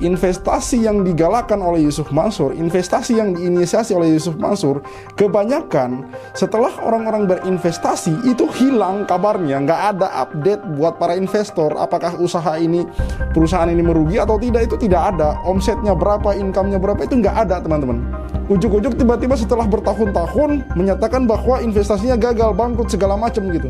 Investasi yang digalakan oleh Yusuf Mansur, investasi yang diinisiasi oleh Yusuf Mansur, kebanyakan setelah orang-orang berinvestasi itu hilang kabarnya, nggak ada update buat para investor. Apakah usaha ini, perusahaan ini merugi atau tidak, itu tidak ada. Omsetnya berapa, income-nya berapa, itu nggak ada, teman-teman. Ujuk-ujuk tiba-tiba setelah bertahun-tahun menyatakan bahwa investasinya gagal, bangkrut, segala macam gitu.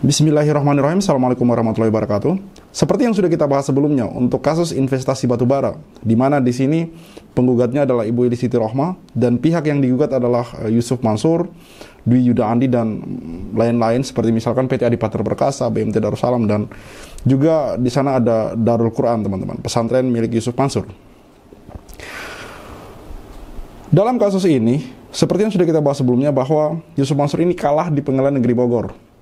Bismillahirrahmanirrahim. Assalamualaikum warahmatullahi wabarakatuh. Seperti yang sudah kita bahas sebelumnya untuk kasus investasi batubara, di mana di sini penggugatnya adalah Ibu Eli Siti Rohmah dan pihak yang digugat adalah Yusuf Mansur, Dwi Yuda Andi dan lain-lain seperti misalkan PT Adipatra Perkasa, BMT Darussalam, dan juga di sana ada Darul Quran, teman-teman, pesantren milik Yusuf Mansur. Dalam kasus ini, seperti yang sudah kita bahas sebelumnya bahwa Yusuf Mansur ini kalah di Pengadilan Negeri Bogor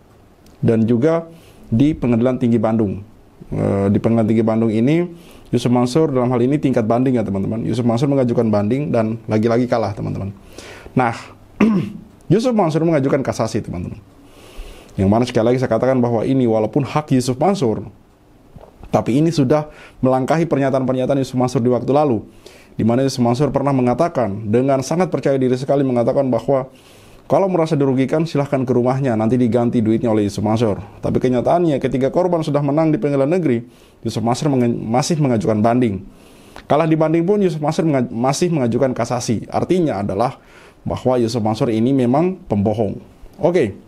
dan juga di Pengadilan Tinggi Bandung. Di Pengadilan Tinggi Bandung ini Yusuf Mansur dalam hal ini tingkat banding ya teman-teman. Yusuf Mansur mengajukan banding dan lagi-lagi kalah teman-teman. Nah, Yusuf Mansur mengajukan kasasi teman-teman. Yang mana sekali lagi saya katakan bahwa ini walaupun hak Yusuf Mansur, tapi ini sudah melangkahi pernyataan-pernyataan Yusuf Mansur di waktu lalu, di mana Yusuf Mansur pernah mengatakan dengan sangat percaya diri sekali mengatakan bahwa kalau merasa dirugikan, silahkan ke rumahnya, nanti diganti duitnya oleh Yusuf Mansur. Tapi kenyataannya ketika korban sudah menang di pengadilan negeri, Yusuf Mansur masih mengajukan banding. Kalah di banding pun Yusuf Mansur masih mengajukan kasasi. Artinya adalah bahwa Yusuf Mansur ini memang pembohong. Oke,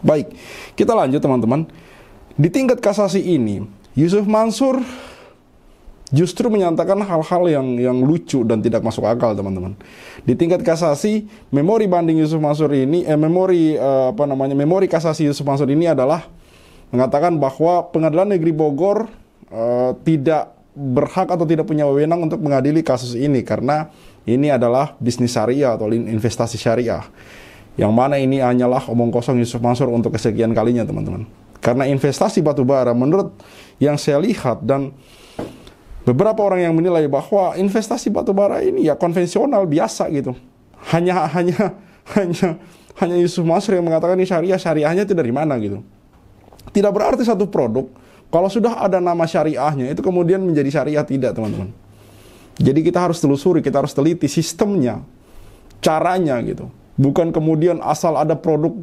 baik, kita lanjut teman-teman. Di tingkat kasasi ini, Yusuf Mansur justru menyatakan hal-hal yang lucu dan tidak masuk akal, teman-teman. Di tingkat kasasi, memori banding Yusuf Mansur ini, memori kasasi Yusuf Mansur ini adalah mengatakan bahwa Pengadilan Negeri Bogor tidak berhak atau tidak punya wewenang untuk mengadili kasus ini karena ini adalah bisnis syariah atau investasi syariah. Yang mana ini hanyalah omong kosong Yusuf Mansur untuk kesekian kalinya, teman-teman. Karena investasi batubara menurut yang saya lihat dan beberapa orang yang menilai bahwa investasi batubara ini ya konvensional biasa gitu. Hanya Yusuf Mansur yang mengatakan ini syariah, syariahnya itu dari mana gitu. Tidak berarti satu produk kalau sudah ada nama syariahnya itu kemudian menjadi syariah, tidak, teman-teman. Jadi kita harus telusuri, kita harus teliti sistemnya, caranya gitu. Bukan kemudian asal ada produk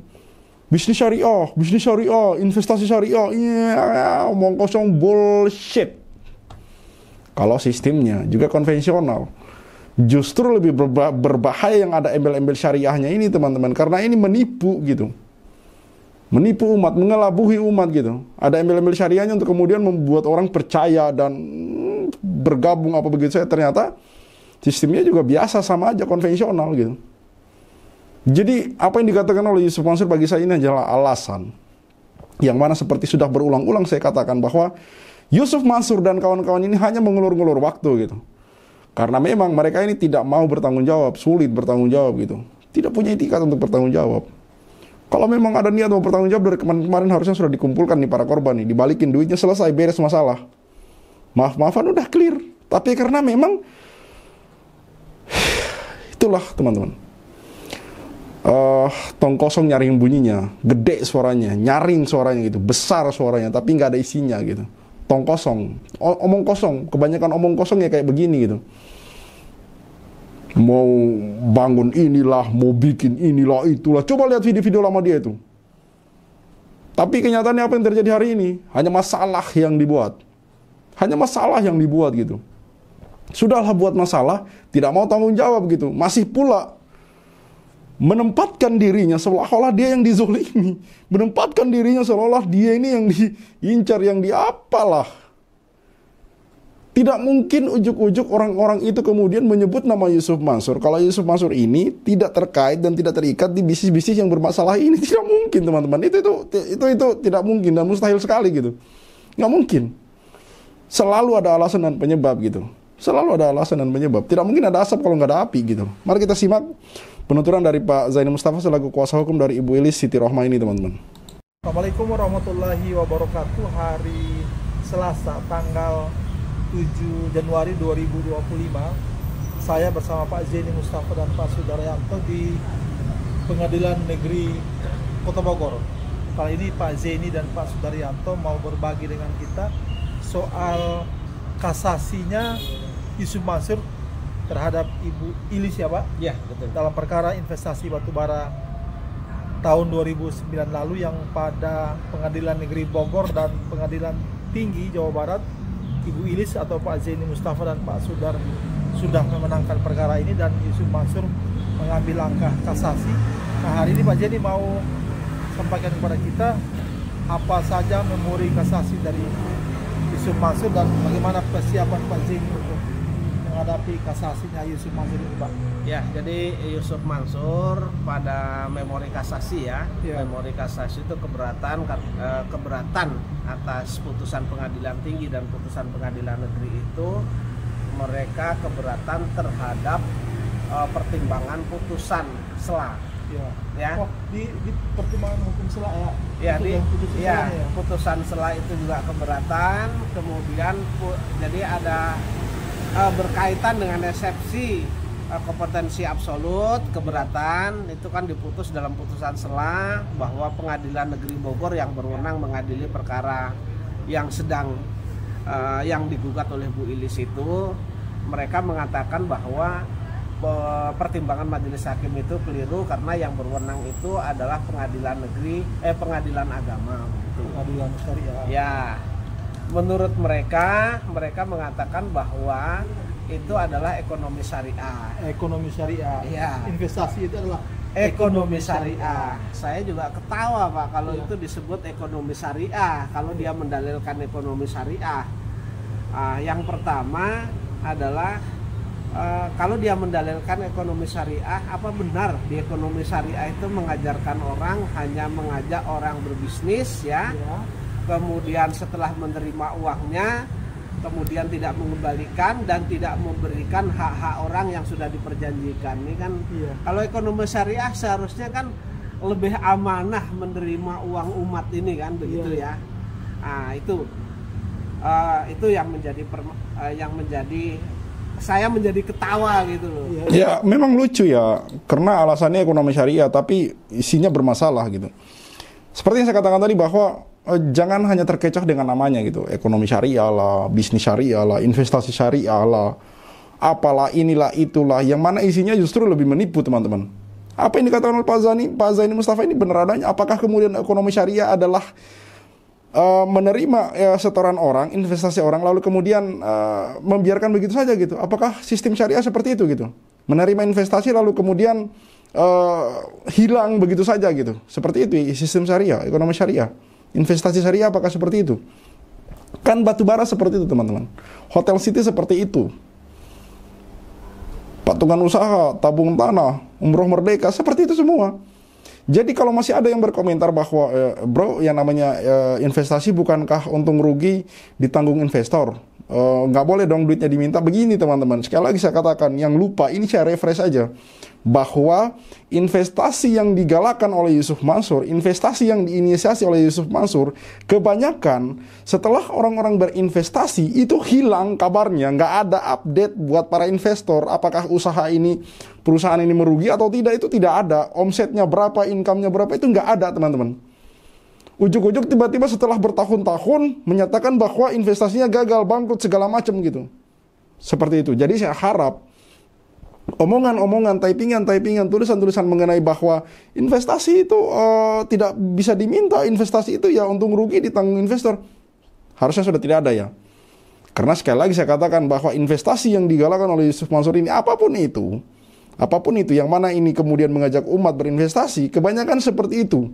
bisnis syariah, investasi syariah, omong kosong, bullshit. Kalau sistemnya juga konvensional, justru lebih berbahaya yang ada embel-embel syariahnya ini, teman-teman, karena ini menipu gitu, menipu umat, mengelabuhi umat gitu. Ada embel-embel syariahnya untuk kemudian membuat orang percaya dan bergabung apa begitu saja. Ternyata sistemnya juga biasa, sama aja, konvensional gitu. Jadi apa yang dikatakan oleh Yusuf Mansur bagi saya ini adalah alasan yang mana seperti sudah berulang-ulang saya katakan bahwa Yusuf Mansur dan kawan-kawan ini hanya mengulur-ngulur waktu gitu. Karena memang mereka ini tidak mau bertanggung jawab, sulit bertanggung jawab gitu. Tidak punya etikat untuk bertanggung jawab. Kalau memang ada niat mau bertanggung jawab dari kemarin harusnya sudah dikumpulkan nih para korban nih, dibalikin duitnya, selesai, beres masalah. Maaf-maafan udah clear. Tapi karena memang itulah, teman-teman. Tong kosong nyaring bunyinya, gede suaranya, nyaring suaranya gitu, besar suaranya, tapi nggak ada isinya gitu. Tong kosong, omong kosong, kebanyakan omong kosong ya kayak begini gitu. Mau bangun inilah, mau bikin inilah, itulah. Coba lihat video-video lama dia itu. Tapi kenyataannya apa yang terjadi hari ini? Hanya masalah yang dibuat. Hanya masalah yang dibuat gitu. Sudahlah buat masalah, tidak mau tanggung jawab gitu. Masih pula menempatkan dirinya seolah-olah dia yang dizolimi, menempatkan dirinya seolah-olah dia ini yang diincar, yang diapalah. Tidak mungkin ujuk-ujuk orang-orang itu kemudian menyebut nama Yusuf Mansur kalau Yusuf Mansur ini tidak terkait dan tidak terikat di bisnis-bisnis yang bermasalah ini. Tidak mungkin, teman-teman. Itu tidak mungkin dan mustahil sekali gitu. Nggak mungkin. Selalu ada alasan dan penyebab gitu. Selalu ada alasan dan penyebab. Tidak mungkin ada asap kalau nggak ada api gitu. Mari kita simak penuturan dari Pak Zaini Mustafa selaku kuasa hukum dari Ibu Eli Siti Rohmah ini, teman-teman. Assalamualaikum warahmatullahi wabarakatuh. Hari Selasa tanggal 7 Januari 2025, saya bersama Pak Zaini Mustafa dan Pak Sudaryanto di Pengadilan Negeri Kota Bogor. Kali ini Pak Zeni dan Pak Sudaryanto mau berbagi dengan kita soal kasasinya Yusuf Mansur terhadap Ibu Ilis ya Pak? Ya, betul. Dalam perkara investasi batubara tahun 2009 lalu yang pada Pengadilan Negeri Bogor dan Pengadilan Tinggi Jawa Barat, Ibu Ilis atau Pak Zeni Mustafa dan Pak Sudar sudah memenangkan perkara ini dan Yusuf Mansur mengambil langkah kasasi. Nah, hari ini Pak Zeni mau sampaikan kepada kita apa saja memori kasasi dari Yusuf Mansur dan bagaimana persiapan Pak Zeni untuk menghadapi kasasinya Yusuf Mansur ini Pak. Ya, jadi Yusuf Mansur pada memori kasasi ya. Memori kasasi itu keberatan atas putusan pengadilan tinggi dan putusan pengadilan negeri itu, mereka keberatan terhadap pertimbangan putusan sela. Ya. Oh, di pertimbangan hukum sela ya. Ya, putusan sela itu juga keberatan. Kemudian jadi ada berkaitan dengan eksepsi kompetensi absolut, keberatan itu kan diputus dalam putusan sela bahwa Pengadilan Negeri Bogor yang berwenang mengadili perkara yang sedang yang digugat oleh Bu Ilis itu, mereka mengatakan bahwa pertimbangan majelis hakim itu keliru karena yang berwenang itu adalah pengadilan agama gitu. Pengadilan syariah. Ya. Menurut mereka mengatakan bahwa itu adalah ekonomi syariah. Ekonomi syariah. Ya. Investasi itu adalah ekonomi syariah. Saya juga ketawa Pak kalau itu disebut ekonomi syariah, kalau dia mendalilkan ekonomi syariah. Yang pertama adalah kalau dia mendalilkan ekonomi syariah, apa benar di ekonomi syariah itu mengajarkan orang, hanya mengajak orang berbisnis ya. Kemudian setelah menerima uangnya, kemudian tidak mengembalikan dan tidak memberikan hak-hak orang yang sudah diperjanjikan. Ini kan kalau ekonomi syariah seharusnya kan lebih amanah menerima uang umat ini kan begitu ya. Nah, itu yang menjadi saya menjadi ketawa gitu loh. Ya, memang lucu ya, karena alasannya ekonomi syariah tapi isinya bermasalah gitu. Seperti yang saya katakan tadi bahwa jangan hanya terkecoh dengan namanya gitu, ekonomi syariah lah, bisnis syariah lah, investasi syariah lah, apalah inilah itulah, yang mana isinya justru lebih menipu teman-teman. Apa yang dikatakan oleh Pak Zeni Mustafa ini benar adanya? Apakah kemudian ekonomi syariah adalah menerima setoran orang, investasi orang, lalu kemudian membiarkan begitu saja gitu? Apakah sistem syariah seperti itu gitu? Menerima investasi lalu kemudian hilang begitu saja gitu? Seperti itu sistem syariah, ekonomi syariah. Investasi syariah apakah seperti itu? Kan batubara seperti itu teman-teman. Hotel City seperti itu. Patungan usaha, tabung tanah, umroh merdeka, seperti itu semua. Jadi kalau masih ada yang berkomentar bahwa bro yang namanya investasi bukankah untung rugi ditanggung investor, nggak boleh dong duitnya diminta. Begini teman-teman, sekali lagi saya katakan, yang lupa ini saya refresh aja, bahwa investasi yang digalakan oleh Yusuf Mansur, investasi yang diinisiasi oleh Yusuf Mansur, kebanyakan setelah orang-orang berinvestasi itu hilang kabarnya, nggak ada update buat para investor apakah usaha ini, perusahaan ini merugi atau tidak, itu tidak ada. Omsetnya berapa, income-nya berapa, itu nggak ada teman-teman. Ujuk-ujuk tiba-tiba setelah bertahun-tahun menyatakan bahwa investasinya gagal, bangkrut, segala macam gitu. Seperti itu. Jadi saya harap omongan-omongan, typingan, tulisan-tulisan mengenai bahwa investasi itu tidak bisa diminta, investasi itu ya untung rugi ditanggung investor, harusnya sudah tidak ada ya. Karena sekali lagi saya katakan bahwa investasi yang digalakan oleh Yusuf Mansur ini, apapun itu yang mana ini kemudian mengajak umat berinvestasi, kebanyakan seperti itu.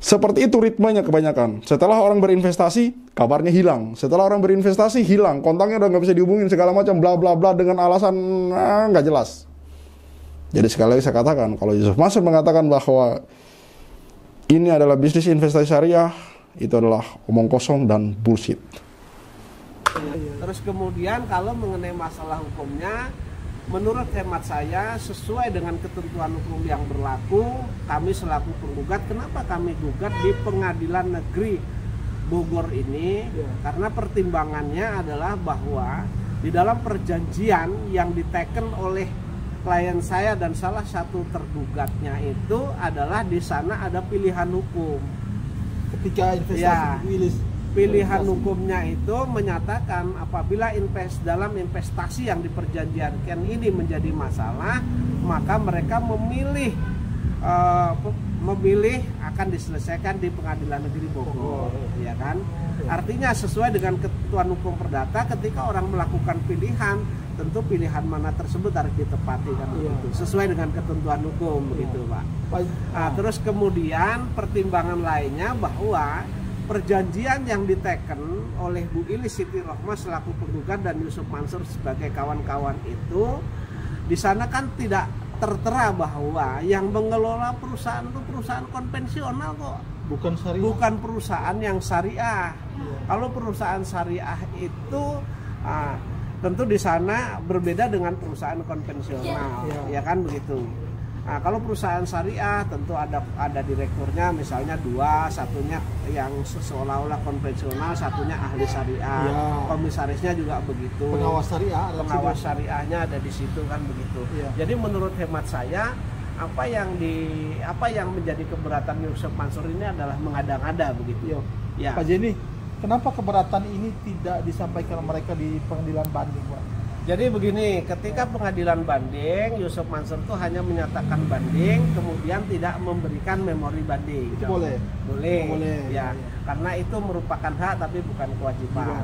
Seperti itu ritmenya kebanyakan. Setelah orang berinvestasi, kabarnya hilang. Setelah orang berinvestasi, hilang. Kontaknya udah nggak bisa dihubungin, segala macam, bla bla bla, dengan alasan nggak jelas. Jadi sekali lagi saya katakan, kalau Yusuf Mansur mengatakan bahwa ini adalah bisnis investasi syariah, itu adalah omong kosong dan bullshit. Terus kemudian kalau mengenai masalah hukumnya, menurut hemat saya sesuai dengan ketentuan hukum yang berlaku, kami selaku penggugat, kenapa kami gugat di Pengadilan Negeri Bogor ini? Karena pertimbangannya adalah bahwa di dalam perjanjian yang diteken oleh klien saya dan salah satu tergugatnya itu adalah di sana ada pilihan hukum. Ketika investasi Ya. Ibu Ilis Pilihan hukumnya itu menyatakan apabila dalam investasi yang diperjanjikan ini menjadi masalah, maka mereka memilih akan diselesaikan di Pengadilan Negeri Bogor, ya kan? Artinya sesuai dengan ketentuan hukum perdata, ketika orang melakukan pilihan, tentu pilihan mana tersebut harus ditepati kan begitu, sesuai dengan ketentuan hukum begitu, Pak. Nah, terus kemudian pertimbangan lainnya bahwa perjanjian yang diteken oleh Bu Ilis Siti Rohmah selaku penggugat dan Yusuf Mansur sebagai kawan-kawan itu, di sana kan tidak tertera bahwa yang mengelola perusahaan itu perusahaan konvensional kok, bukan syariah. bukan perusahaan yang syariah. Kalau perusahaan syariah itu tentu di sana berbeda dengan perusahaan konvensional, ya kan begitu. Nah, kalau perusahaan syariah tentu ada direkturnya, misalnya 2, satunya yang seolah-olah konvensional, satunya ahli syariah. Komisarisnya juga begitu. Pengawas syariah. Pengawas syariahnya ada di situ kan begitu. Jadi menurut hemat saya, apa yang menjadi keberatan Yusuf Mansur ini adalah mengada-ngada begitu. Ya. Pak Jenny, kenapa keberatan ini tidak disampaikan mereka di pengadilan banding, Pak? Jadi begini, ketika pengadilan banding, Yusuf Mansur itu hanya menyatakan banding, kemudian tidak memberikan memori banding. Itu boleh? Boleh. Ya, karena itu merupakan hak tapi bukan kewajiban.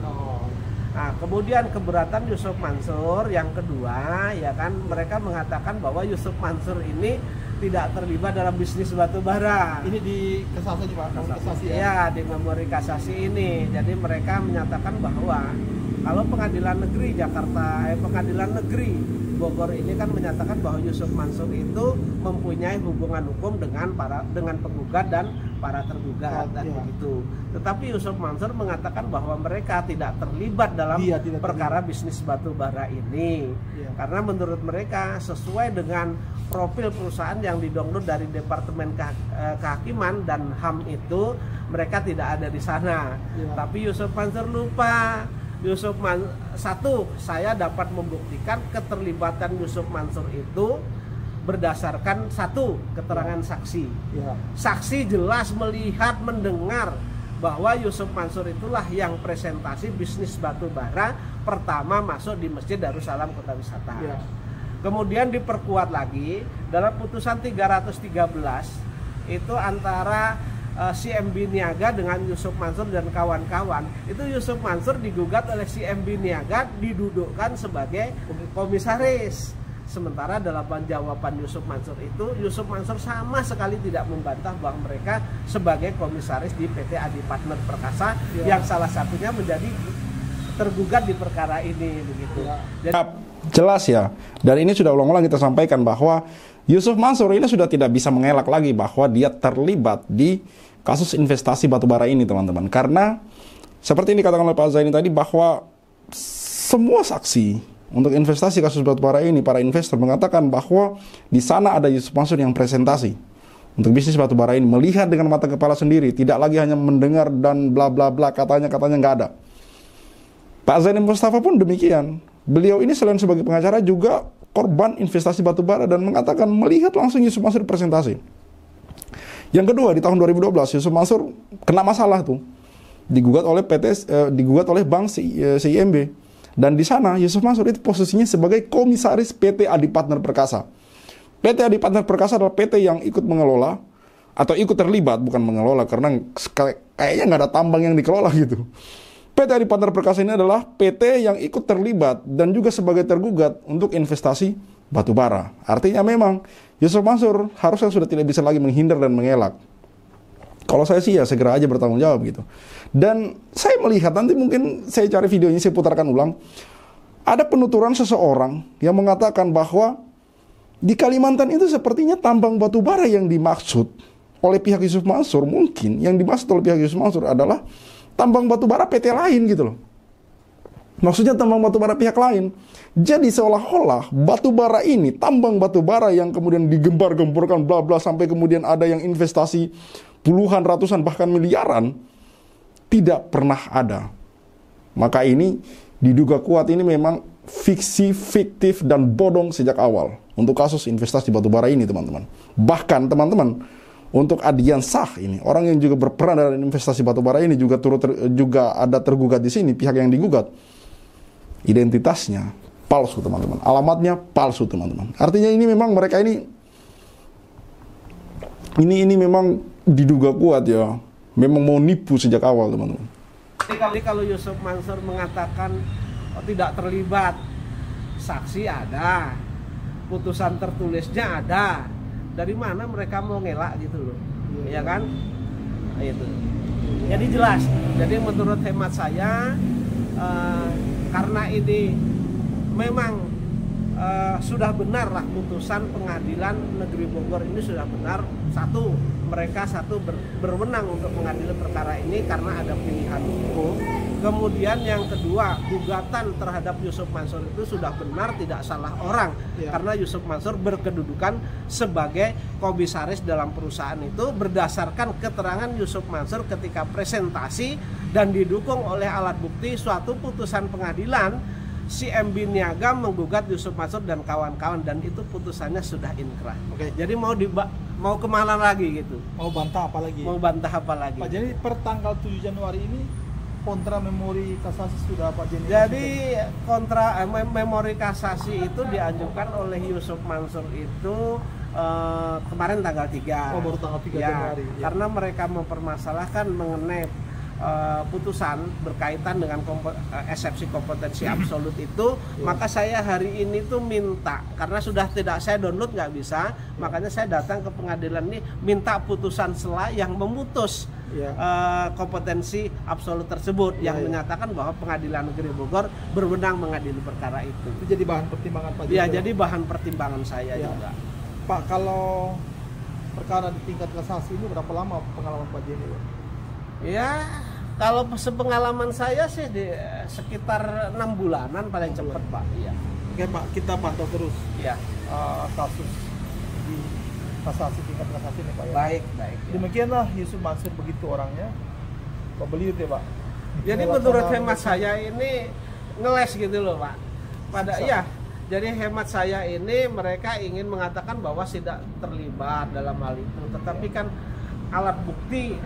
Nah, kemudian keberatan Yusuf Mansur yang kedua, ya kan, mereka mengatakan bahwa Yusuf Mansur ini tidak terlibat dalam bisnis batu bara. Ini di kasasi, Pak. Kasasi, ya, di memori kasasi ini. Jadi mereka menyatakan bahwa kalau pengadilan negeri Bogor ini kan menyatakan bahwa Yusuf Mansur itu mempunyai hubungan hukum dengan penggugat dan para tergugat dan begitu. Tetapi Yusuf Mansur mengatakan bahwa mereka tidak terlibat dalam perkara bisnis batu bara ini. Karena menurut mereka sesuai dengan profil perusahaan yang didownload dari Departemen Kehakiman dan HAM itu, mereka tidak ada di sana. Tapi Yusuf Mansur lupa. Saya dapat membuktikan keterlibatan Yusuf Mansur itu berdasarkan keterangan saksi. Saksi jelas melihat, mendengar bahwa Yusuf Mansur itulah yang presentasi bisnis batu bara pertama masuk di Masjid Darussalam Kota Wisata. Kemudian diperkuat lagi dalam putusan 313 itu antara CMB Niaga dengan Yusuf Mansur dan kawan-kawan. Itu Yusuf Mansur digugat oleh CMB Niaga, didudukkan sebagai komisaris. Sementara dalam jawaban Yusuf Mansur itu, Yusuf Mansur sama sekali tidak membantah bahwa mereka sebagai komisaris di PT Adi Partner Perkasa yang salah satunya menjadi tergugat di perkara ini begitu. Jadi, jelas ya. Dan ini sudah ulang-ulang kita sampaikan bahwa Yusuf Mansur ini sudah tidak bisa mengelak lagi bahwa dia terlibat di kasus investasi batubara ini, teman-teman. Karena seperti yang dikatakan oleh Pak Zaini tadi, bahwa semua saksi untuk investasi kasus batubara ini, para investor mengatakan bahwa di sana ada Yusuf Mansur yang presentasi untuk bisnis batubara ini, melihat dengan mata kepala sendiri, tidak lagi hanya mendengar dan bla bla bla, katanya nggak ada. Pak Zaini Mustafa pun demikian. Beliau ini selain sebagai pengacara juga korban investasi batubara dan mengatakan melihat langsung Yusuf Mansur presentasi. Yang kedua, di tahun 2012 Yusuf Mansur kena masalah tuh, digugat oleh Bank CIMB, dan di sana Yusuf Mansur itu posisinya sebagai komisaris PT Adi Partner Perkasa. PT Adi Partner Perkasa adalah PT yang ikut mengelola atau ikut terlibat, bukan mengelola karena kayaknya nggak ada tambang yang dikelola gitu. PT Adi Partner Perkasa ini adalah PT yang ikut terlibat dan juga sebagai tergugat untuk investasi batubara. Artinya memang Yusuf Mansur harusnya sudah tidak bisa lagi menghindar dan mengelak. Kalau saya sih ya segera aja bertanggung jawab gitu. Dan saya melihat, nanti mungkin saya cari videonya, saya putarkan ulang. Ada penuturan seseorang yang mengatakan bahwa di Kalimantan itu sepertinya tambang batubara yang dimaksud oleh pihak Yusuf Mansur, mungkin yang dimaksud oleh pihak Yusuf Mansur adalah tambang batubara PT lain gitu loh. Maksudnya tambang batubara pihak lain. Jadi seolah-olah batubara ini, tambang batubara yang kemudian digembar-gemborkan bla bla sampai kemudian ada yang investasi puluhan, ratusan, bahkan miliaran, tidak pernah ada. Maka ini diduga kuat ini memang fiksi, fiktif, dan bodong sejak awal untuk kasus investasi batubara ini, teman-teman. Bahkan, teman-teman, untuk Adian Shah ini, orang yang juga berperan dalam investasi batubara ini juga juga ada tergugat di sini, pihak yang digugat. Identitasnya palsu, teman-teman. Alamatnya palsu, teman-teman. Artinya ini memang mereka ini memang diduga kuat ya. Memang mau nipu sejak awal, teman-teman. Jadi kalau Yusuf Mansur mengatakan tidak terlibat, saksi ada, putusan tertulisnya ada, dari mana mereka mau ngelak gitu loh, ya kan? Itu. Jadi jelas. Jadi menurut hemat saya, karena ini memang sudah benar lah putusan pengadilan negeri Bogor ini sudah benar. Satu, mereka berwenang untuk mengadili perkara ini karena ada pilihan hukum. Kemudian yang kedua, gugatan terhadap Yusuf Mansur itu sudah benar, tidak salah orang ya. Karena Yusuf Mansur berkedudukan sebagai komisaris dalam perusahaan itu berdasarkan keterangan Yusuf Mansur ketika presentasi dan didukung oleh alat bukti suatu putusan pengadilan. Si MB Niaga menggugat Yusuf Mansur dan kawan-kawan dan itu putusannya sudah inkrah. Oke. Jadi mau kemana lagi gitu? Mau bantah apa lagi? Mau bantah apa lagi? Pak, jadi per tanggal 7 Januari ini kontra memori kasasi sudah Pak Jenny. Jadi kontra memori kasasi itu diajukan oleh Yusuf Mansur itu kemarin tanggal 3. Oh, baru tanggal 3 ya, Januari. Ya. Karena mereka mempermasalahkan mengenai putusan berkaitan dengan eksepsi kompetensi absolut itu, maka saya hari ini tuh minta, karena sudah tidak saya download nggak bisa, makanya saya datang ke pengadilan ini minta putusan sela yang memutus kompetensi absolut tersebut yang menyatakan bahwa pengadilan negeri Bogor berwenang mengadili perkara itu. Itu jadi bahan pertimbangan Pak Jenny. Ya, jadi bahan pertimbangan saya juga. Pak, kalau perkara di tingkat kasasi ini berapa lama pengalaman Pak Jenny? Ya, kalau sepengalaman saya sih di sekitar 6 bulanan paling cepat Pak. Iya. Oke Pak, kita pantau terus ya kasus di kasasi tingkat kasasi ini Pak ya. Baik. Ya. Demikianlah Yusuf Mansur begitu orangnya. Pembeli itu ya Pak. Jadi menurut hemat saya ini ngeles gitu loh Pak. Jadi hemat saya ini mereka ingin mengatakan bahwa tidak terlibat dalam hal itu, tetapi kan alat bukti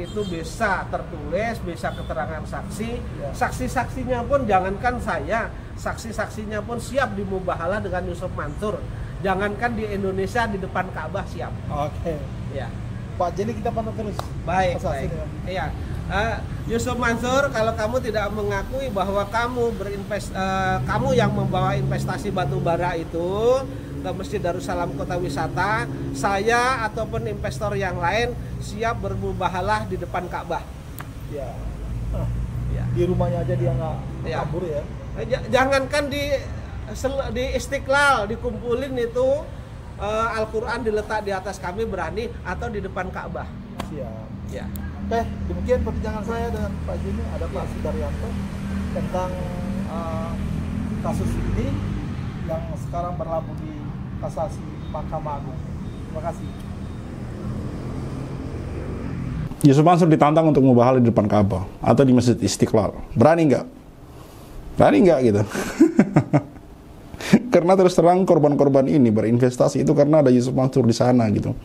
itu bisa tertulis, bisa keterangan saksi, saksi-saksinya pun jangankan saya, saksi-saksinya pun siap dimubahalah dengan Yusuf Mansur, jangankan di Indonesia, di depan Ka'bah siap. Oke. Ya. Pak, jadi kita pantau terus. Baik. Iya. Yusuf Mansur, kalau kamu tidak mengakui bahwa kamu yang membawa investasi batu bara itu ke Masjid Darussalam Kota Wisata, saya ataupun investor yang lain siap bermubahalah di depan Ka'bah. Ya. Di rumahnya aja dia nggak kabur ya. Jangankan di Istiqlal dikumpulin itu Al-Quran diletak di atas kami berani, atau di depan Ka'bah. Siap. Ya. Oke, demikian perbincangan saya dengan Pak Jenny, ada Pak Sudaryanto tentang kasus ini yang sekarang berlabuh di kasasi Mahkamah Agung. Terima kasih. Yusuf Mansur ditantang untuk mubahalah di depan Ka'bah atau di Masjid Istiqlal. Berani nggak? Berani nggak gitu? Karena terus terang korban-korban ini berinvestasi itu karena ada Yusuf Mansur di sana gitu.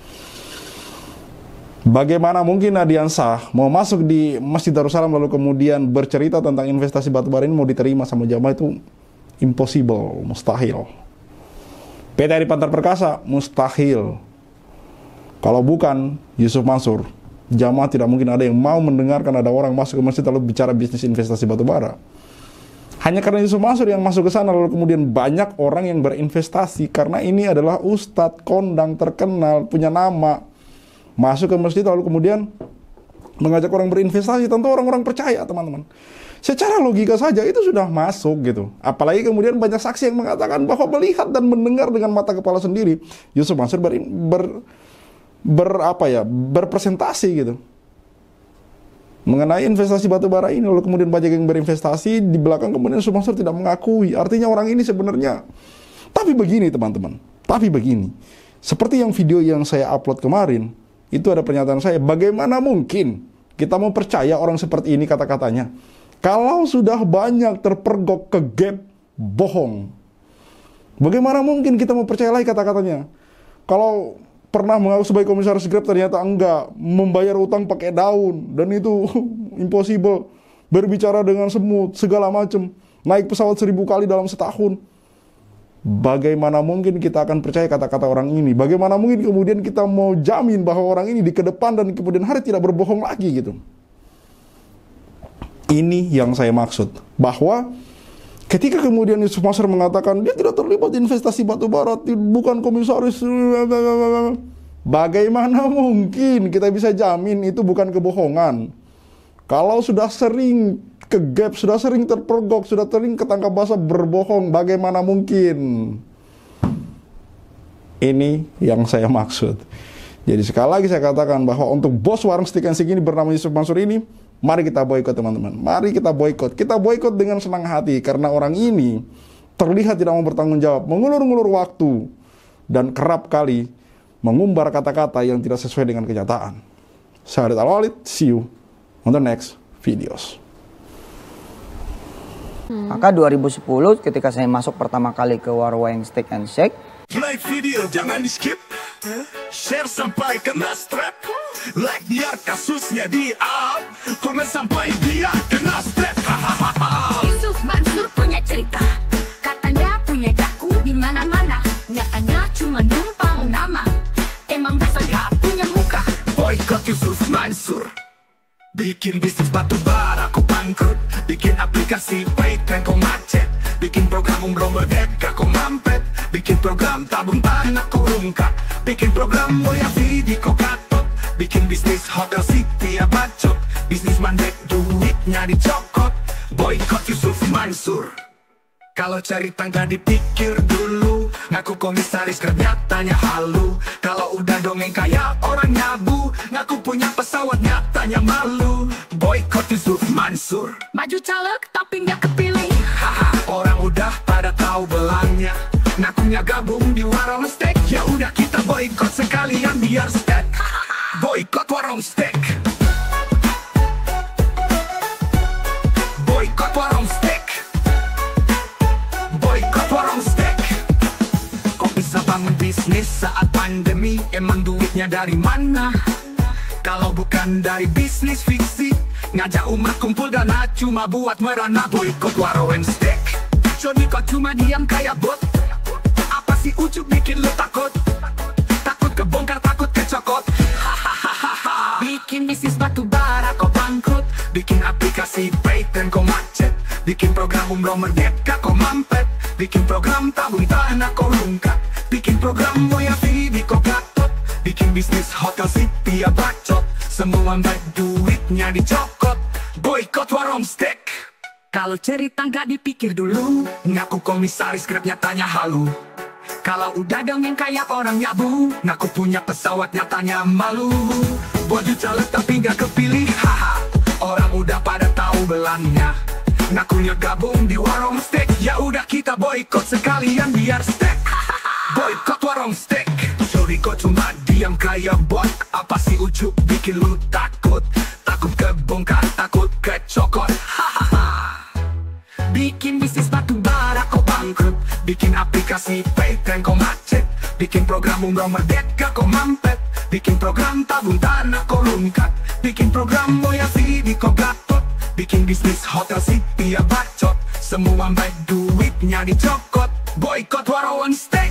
Bagaimana mungkin Adian Shah mau masuk di Masjid Darussalam lalu kemudian bercerita tentang investasi batubara ini mau diterima sama jamaah? Itu impossible, mustahil. PT Adi Pantar Perkasa, mustahil. Kalau bukan Yusuf Mansur, jamaah tidak mungkin ada yang mau mendengarkan ada orang masuk ke masjid lalu bicara bisnis investasi batubara. Hanya karena Yusuf Mansur yang masuk ke sana lalu kemudian banyak orang yang berinvestasi karena ini adalah ustadz kondang terkenal, punya nama. Masuk ke masjid lalu kemudian mengajak orang berinvestasi, tentu orang-orang percaya, teman-teman. Secara logika saja itu sudah masuk gitu. Apalagi kemudian banyak saksi yang mengatakan bahwa melihat dan mendengar dengan mata kepala sendiri Yusuf Mansur berpresentasi gitu mengenai investasi batubara ini, lalu kemudian banyak yang berinvestasi di belakang, kemudian Yusuf Mansur tidak mengakui. Artinya orang ini sebenarnya, tapi begini teman-teman, seperti yang video yang saya upload kemarin, itu ada pernyataan saya, bagaimana mungkin kita mau percaya orang seperti ini kata-katanya kalau sudah banyak terpergok ke gap bohong. Bagaimana mungkin kita mau percaya lagi kata-katanya? Kalau pernah mengaku sebagai komisaris Grab ternyata enggak, membayar utang pakai daun, dan itu impossible. Berbicara dengan semut, segala macam, naik pesawat 1000 kali dalam setahun. Bagaimana mungkin kita akan percaya kata-kata orang ini? Bagaimana mungkin kemudian kita mau jamin bahwa orang ini di kedepan dan kemudian hari tidak berbohong lagi gitu? Ini yang saya maksud, bahwa ketika kemudian Yusuf Mansur mengatakan dia tidak terlibat investasi batu bara, bukan komisaris, bagaimana mungkin kita bisa jamin itu bukan kebohongan? Kalau sudah sering kegap, sudah sering terpergok, sudah sering ketangkap basah berbohong, bagaimana mungkin? Ini yang saya maksud. Jadi sekali lagi saya katakan bahwa untuk bos warung steak and shake ini bernama Yusuf Mansur ini, mari kita boikot teman-teman. Mari kita boikot. Kita boikot dengan senang hati karena orang ini terlihat tidak mau bertanggung jawab, mengulur-ngulur waktu, dan kerap kali mengumbar kata-kata yang tidak sesuai dengan kenyataan. Saya Khalid Al-Walid, see you on the next videos. Maka 2010 ketika saya masuk pertama kali ke warung steak and shake, like video jangan di skip, share sampai kena strap, like biar kasusnya di up, komen sampai dia kena strap. Yusuf Mansur punya cerita, katanya punya daku di mana-mana, nyatanya cuma numpang nama, emang dasar gak punya muka. Boykot Yusuf Mansur, bikin bisnis batu bara kau bangkrut, bikin aplikasi Paytran kau macet, bikin program umroh merdeka kau mampet, bikin program tabung tanah kau rungkat, bikin program Mulia Vidi kau katot, bikin bisnis hotel city ya bacot, bisnis mandek duitnya dicokot. Boykot Yusuf Mansur. Kalau cari tangga dipikir dulu, ngaku komisaris nyatanya halu. Kalau udah dongeng kayak orang nyabu, ngaku punya pesawat nyatanya malu. Boykot Yusuf Mansur. Maju caleg tapi nggak kepilih. Haha, orang udah pada tahu belangnya, ngakunya gabung di warung steak. Ya udah kita boykot sekalian biar steak. Boykot warung steak. Boykot warung steak. Boykot warung steak. Kok bisa bangun bisnis saat pandemi? Emang duitnya dari mana? Kalau bukan dari bisnis fiksi, ngajak umat kumpul dana cuma buat merana. Boykot warung steak. Joni kok cuma diam kayak bot? Apa sih ujuk bikin lu takut? Takut kebongkar, takut kecokot. Bikin bisnis batu bara kau bangkrut, Bikin aplikasi Paytran kau macet, bikin program umroh merdeka kau mampet, bikin program tabung tanah kau rungkat, bikin program Mulia Vidi kau gatot, bikin bisnis hotel city ya bacot, semua baik duitnya dicokot. Boykot warung steak. Kalau cerita nggak dipikir dulu, ngaku komisaris Grab nyatanya halu. Kalau udah dongeng kayak orang nyabu, ngaku punya pesawat nyatanya malu. Baju caleg tapi nggak kepilih, haha. Orang udah pada tahu belangnya, ngakunya gabung di warung steak. Ya udah kita boykot sekalian biar steak. Boykot warung steak. Sorry kok cuma diam kayak bot? Apa sih ujuk bikin lu takut? Takut kebongkar, takut kecokot. Bikin bisnis batu bara kau bangkrut, bikin aplikasi Paytran kau macet, bikin program umroh merdeka kau mampet, bikin program tabung tanah kau rungkat, bikin program Mulia Vidi kau gatot, bikin bisnis hotel city ya bacot, semua baik duitnya dicokot. Boykot warung steak.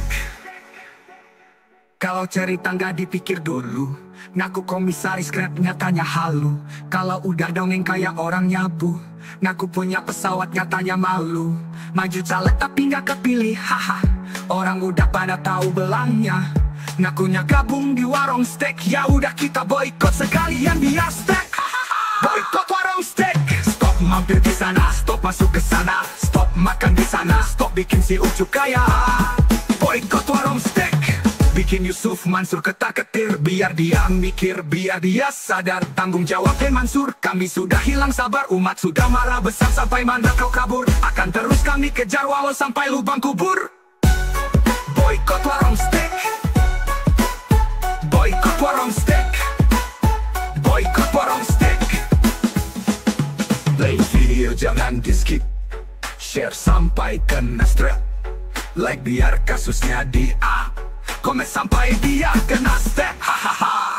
Kalau cerita nggak dipikir dulu, ngaku komisaris Grab nyatanya halu. Kalau udah dongeng kayak orang nyabu, ngaku punya pesawat nyatanya malu. Maju caleg tapi nggak kepilih, haha. Orang udah pada tahu belangnya, ngakunya gabung di warung steak. Ya udah kita boykot sekalian biar steak. Boykot warung steak. Stop mampir di sana, stop masuk ke sana, stop makan di sana, stop bikin si ujuk kaya. Boykot warung steak. Bikin Yusuf Mansur ketar-ketir, biar dia mikir, biar dia sadar tanggung jawab. Mansur, kami sudah hilang sabar, umat sudah marah besar sampai mana kau kabur. Akan terus kami kejar walau sampai lubang kubur. Boykot warung steak. Boykot warung steak. Boykot warung steak. Play video jangan di skip, share sampai kena strap. Like biar kasusnya di A, komen sampai dia kena step. Hahaha.